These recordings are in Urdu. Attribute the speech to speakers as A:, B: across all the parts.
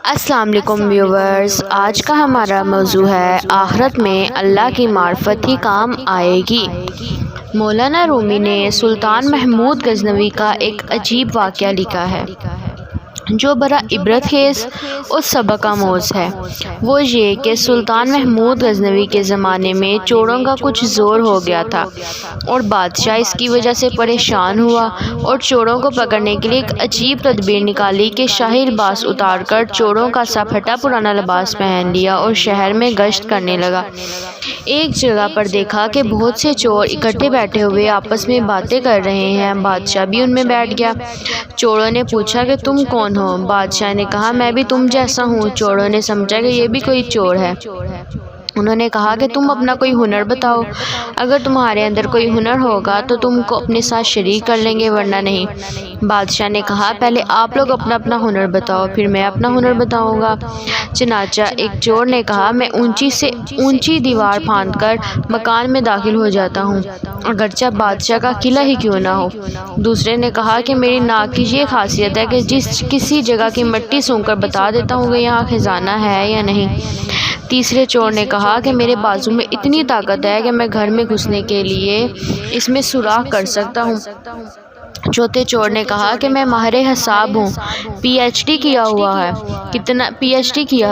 A: السلام علیکم ویورز، آج کا ہمارا موضوع ہے آخرت میں اللہ کی معرفت ہی کام آئے گی۔ مولانا رومی نے سلطان محمود غزنوی کا ایک عجیب واقعہ لکھا ہے جو بڑا عبرت خیز اور سبق آموز ہے۔ وہ یہ کہ سلطان محمود غزنوی کے زمانے میں چوروں کا کچھ زور ہو گیا تھا اور بادشاہ اس کی وجہ سے پریشان ہوا اور چوروں کو پکڑنے کے لیے ایک عجیب تدبیر نکالی کہ شاہی لباس اتار کر چوروں کا سا پھٹا پرانا لباس پہن لیا اور شہر میں گشت کرنے لگا۔ ایک جگہ پر دیکھا کہ بہت سے چور اکٹھے بیٹھے ہوئے آپس میں باتیں کر رہے ہیں۔ بادشاہ بھی ان میں بیٹھ گیا۔ چوروں نے پوچھا کہ تم کون ہو؟ بادشاہ نے کہا میں بھی تم جیسا ہوں۔ چوروں نے سمجھا کہ یہ بھی کوئی چور ہے۔ انہوں نے کہا کہ تم اپنا کوئی ہنر بتاؤ، اگر تمہارے اندر کوئی ہنر ہوگا تو تم کو اپنے ساتھ شریک کر لیں گے ورنہ نہیں۔ بادشاہ نے کہا پہلے آپ لوگ اپنا اپنا ہنر بتاؤ پھر میں اپنا ہنر بتاؤں گا۔ چنانچہ ایک چور نے کہا میں اونچی سے اونچی دیوار پھاند کر مکان میں داخل ہو جاتا ہوں اگرچہ بادشاہ کا قلعہ ہی کیوں نہ ہو۔ دوسرے نے کہا کہ میری ناک کی یہ خاصیت ہے کہ کسی جگہ کی مٹی سونگھ کر بتا دیتا ہوں کہ یہاں خزانہ ہے یا نہیں۔ تیسرے چور نے کہا کہ میرے بازو میں اتنی طاقت ہے کہ میں گھر میں گھسنے کے لیے اس میں سوراخ کر سکتا ہوں۔ چوتھے چور نے کہا کہ میں ماہر حساب ہوں، پی ایچ ڈی کیا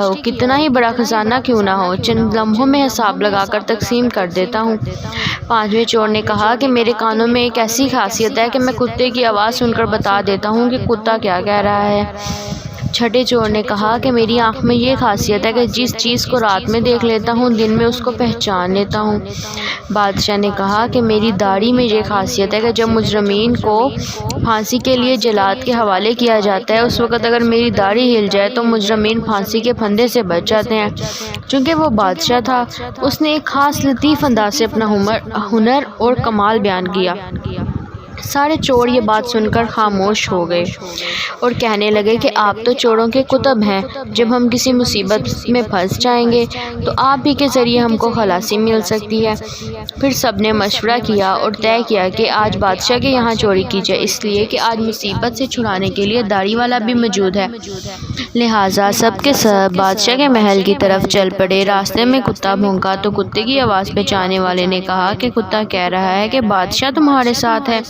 A: ہو، کتنا ہی بڑا خزانہ کیوں نہ ہو چند لمحوں میں حساب لگا کر تقسیم کر دیتا ہوں۔ پانچویں چور نے کہا کہ میرے کانوں میں ایک ایسی خاصیت ہے کہ میں کتے کی آواز سن کر بتا دیتا ہوں کہ کتا کیا کہہ رہا ہے۔ چھٹے چور نے کہا کہ میری آنکھ میں یہ خاصیت ہے کہ جس چیز کو رات میں دیکھ لیتا ہوں دن میں اس کو پہچان لیتا ہوں۔ بادشاہ نے کہا کہ میری داڑھی میں یہ خاصیت ہے کہ جب مجرمین کو پھانسی کے لیے جلاد کے حوالے کیا جاتا ہے اس وقت اگر میری داڑھی ہل جائے تو مجرمین پھانسی کے پھندے سے بچ جاتے ہیں۔ چونکہ وہ بادشاہ تھا اس نے ایک خاص لطیف انداز سے اپنا ہنر اور کمال بیان کیا۔ سارے چور یہ بات سن کر خاموش ہو گئے اور کہنے لگے کہ آپ تو چوروں کے کتب ہیں، جب ہم کسی مصیبت میں پھنس جائیں گے تو آپ ہی کے ذریعے ہم کو خلاصی مل سکتی ہے۔ پھر سب نے مشورہ کیا اور طے کیا کہ آج بادشاہ کے یہاں چوری کی جائے، اس لیے کہ آج مصیبت سے چھڑانے کے لیے داڑھی والا بھی موجود ہے۔ لہٰذا سب کے سب بادشاہ کے محل کی طرف چل پڑے۔ راستے میں کتا بھونکا تو کتے کی آواز پہچاننے والے نے کہا کہ کتا کہہ رہا ہے کہ بادشاہ تمہارے ساتھ ہے۔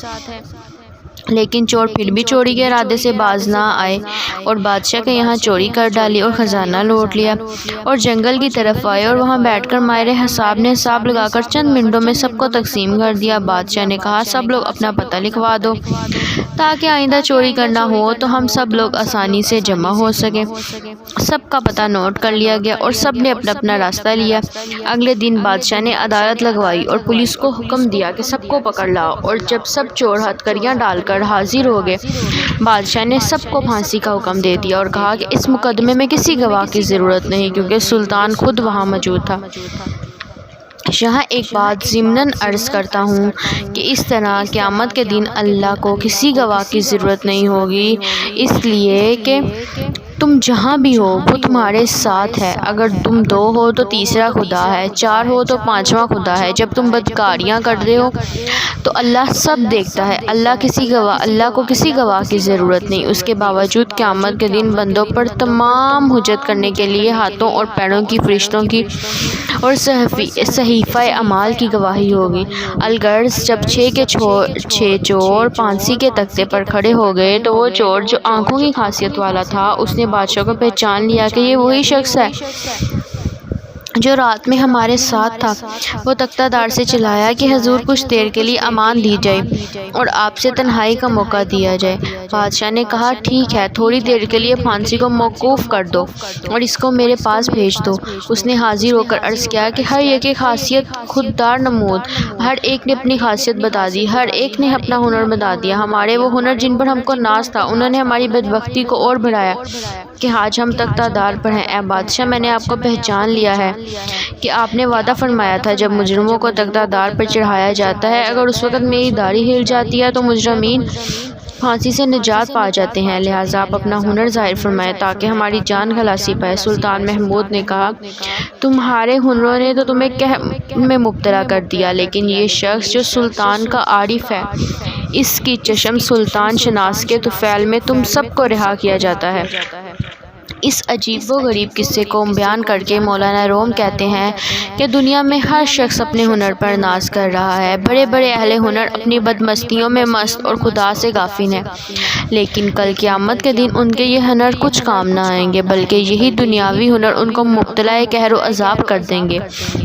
A: لیکن چور پھر بھی چوری کے ارادے سے باز نہ آئے اور بادشاہ کے یہاں چوری کر ڈالی اور خزانہ لوٹ لیا اور جنگل کی طرف آئے اور وہاں بیٹھ کر ماہر حساب نے حساب لگا کر چند منٹوں میں سب کو تقسیم کر دیا۔ بادشاہ نے کہا سب لوگ اپنا پتہ لکھوا دو تاکہ آئندہ چوری کرنا ہو تو ہم سب لوگ آسانی سے جمع ہو سکیں۔ سب کا پتہ نوٹ کر لیا گیا اور سب نے اپنا اپنا راستہ لیا۔ اگلے دن بادشاہ نے عدالت لگوائی اور پولیس کو حکم دیا کہ سب کو پکڑ لاؤ اور جب سب چور ہتھکڑیاں ڈال کر حاضر ہو گئے بادشاہ نے سب کو پھانسی کا حکم دے دیا اور کہا کہ اس مقدمے میں کسی گواہ کی ضرورت نہیں کیونکہ سلطان خود وہاں موجود تھا۔ یہاں ایک بات ضمناً عرض کرتا ہوں کہ اس طرح قیامت کے دن اللہ کو کسی گواہ کی ضرورت نہیں ہوگی، اس لیے کہ تم جہاں بھی ہو وہ تمہارے ساتھ ہے۔ اگر تم دو ہو تو تیسرا خدا ہے، چار ہو تو پانچواں خدا ہے۔ جب تم بدکاریاں کرتے ہو تو اللہ سب دیکھتا ہے۔ اللہ کو کسی گواہ کی ضرورت نہیں، اس کے باوجود قیامت کے دن بندوں پر تمام حجت کرنے کے لیے ہاتھوں اور پیروں کی فرشتوں کی اور صحیفہ اعمال کی گواہی ہوگی۔ الغرض جب 6 کے 6 چور پھانسی کے تختے پر کھڑے ہو گئے تو وہ چور جو آنکھوں کی خاصیت والا تھا اس نے بادشاہ کو پہچان لیا کہ یہ وہی شخص ہے جو رات میں ہمارے ساتھ تھا۔ وہ تختہ دار سے چلایا کہ حضور کچھ دیر کے لیے امان دی جائے اور آپ سے تنہائی کا موقع دیا جائے۔ بادشاہ نے کہا ٹھیک ہے، تھوڑی دیر کے لیے پھانسی کو موقوف کر دو اور اس کو میرے پاس بھیج دو۔ اس نے حاضر ہو کر عرض کیا کہ ہر ایک کی خاصیت خوددار نمود، ہر ایک نے اپنی خاصیت بتا دی، ہر ایک نے اپنا ہنر بتا دیا۔ ہمارے وہ ہنر جن پر ہم کو ناز تھا انہوں نے ہماری بدبختی کو اور بڑھایا کہ آج ہم تختہ دار پر ہیں۔ اے بادشاہ میں نے آپ کو پہچان لیا ہے کہ آپ نے وعدہ فرمایا تھا جب مجرموں کو تختہ دار پر چڑھایا جاتا ہے اگر اس وقت میری داڑھی ہل جاتی ہے تو مجرمین پھانسی سے نجات پا جاتے ہیں، لہٰذا آپ اپنا ہنر ظاہر فرمائیں تاکہ ہماری جان خلاصی پائے۔ سلطان محمود نے کہا تمہارے ہنروں نے تو تمہیں قہر میں مبتلا کر دیا، لیکن یہ شخص جو سلطان کا عارف ہے اس کی چشم سلطان شناس کے طفیل میں تم سب کو رہا کیا جاتا ہے۔ اس عجیب و غریب قصے کو بیان کر کے مولانا روم کہتے ہیں کہ دنیا میں ہر شخص اپنے ہنر پر ناز کر رہا ہے۔ بڑے بڑے اہل ہنر اپنی بدمستیوں میں مست اور خدا سے غافل ہیں، لیکن کل قیامت کے دن ان کے یہ ہنر کچھ کام نہ آئیں گے، بلکہ یہی دنیاوی ہنر ان کو مبتلا قہر و عذاب کر دیں گے۔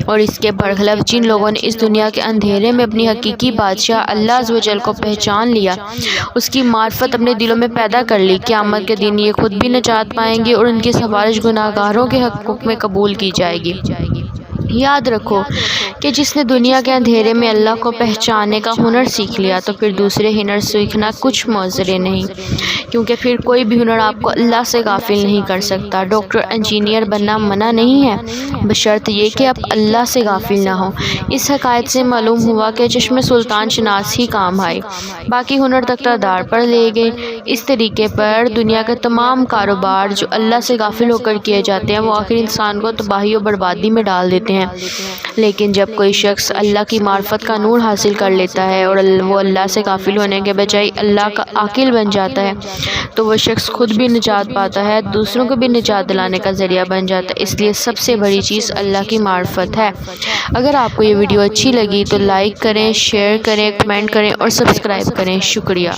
A: اور اس کے برخلاف جن لوگوں نے اس دنیا کے اندھیرے میں اپنی حقیقی بادشاہ اللہ عز و جل کو پہچان لیا، اس کی معرفت اپنے دلوں میں پیدا کر لی، قیامت کے دن یہ خود بھی نجات پائیں گے اور ان کی سفارش گناہ گاروں کے حق میں قبول کی جائے گی۔ یاد رکھو کہ جس نے دنیا کے اندھیرے میں اللہ کو پہچاننے کا ہنر سیکھ لیا تو پھر دوسرے ہنر سیکھنا کچھ معذر نہیں، کیونکہ پھر کوئی بھی ہنر آپ کو اللہ سے غافل نہیں کر سکتا۔ ڈاکٹر انجینئر بننا منع نہیں ہے، بشرط یہ کہ آپ اللہ سے غافل نہ ہوں۔ اس حکایت سے معلوم ہوا کہ چشم سلطان شناس ہی کام آئے، باقی ہنر تختہ پر لے گئے۔ اس طریقے پر دنیا کے تمام کاروبار جو اللہ سے غافل ہو کر کیے جاتے ہیں وہ آخر انسان کو تباہی و بربادی میں ڈال دیتے ہیں۔ لیکن جب کوئی شخص اللہ کی معرفت کا نور حاصل کر لیتا ہے اور وہ اللہ سے غافل ہونے کے بجائے اللہ کا عاقل بن جاتا ہے تو وہ شخص خود بھی نجات پاتا ہے، دوسروں کو بھی نجات دلانے کا ذریعہ بن جاتا ہے۔ اس لیے سب سے بڑی چیز اللہ کی معرفت ہے۔ اگر آپ کو یہ ویڈیو اچھی لگی تو لائک کریں، شیئر کریں، کمنٹ کریں اور سبسکرائب کریں۔ شکریہ۔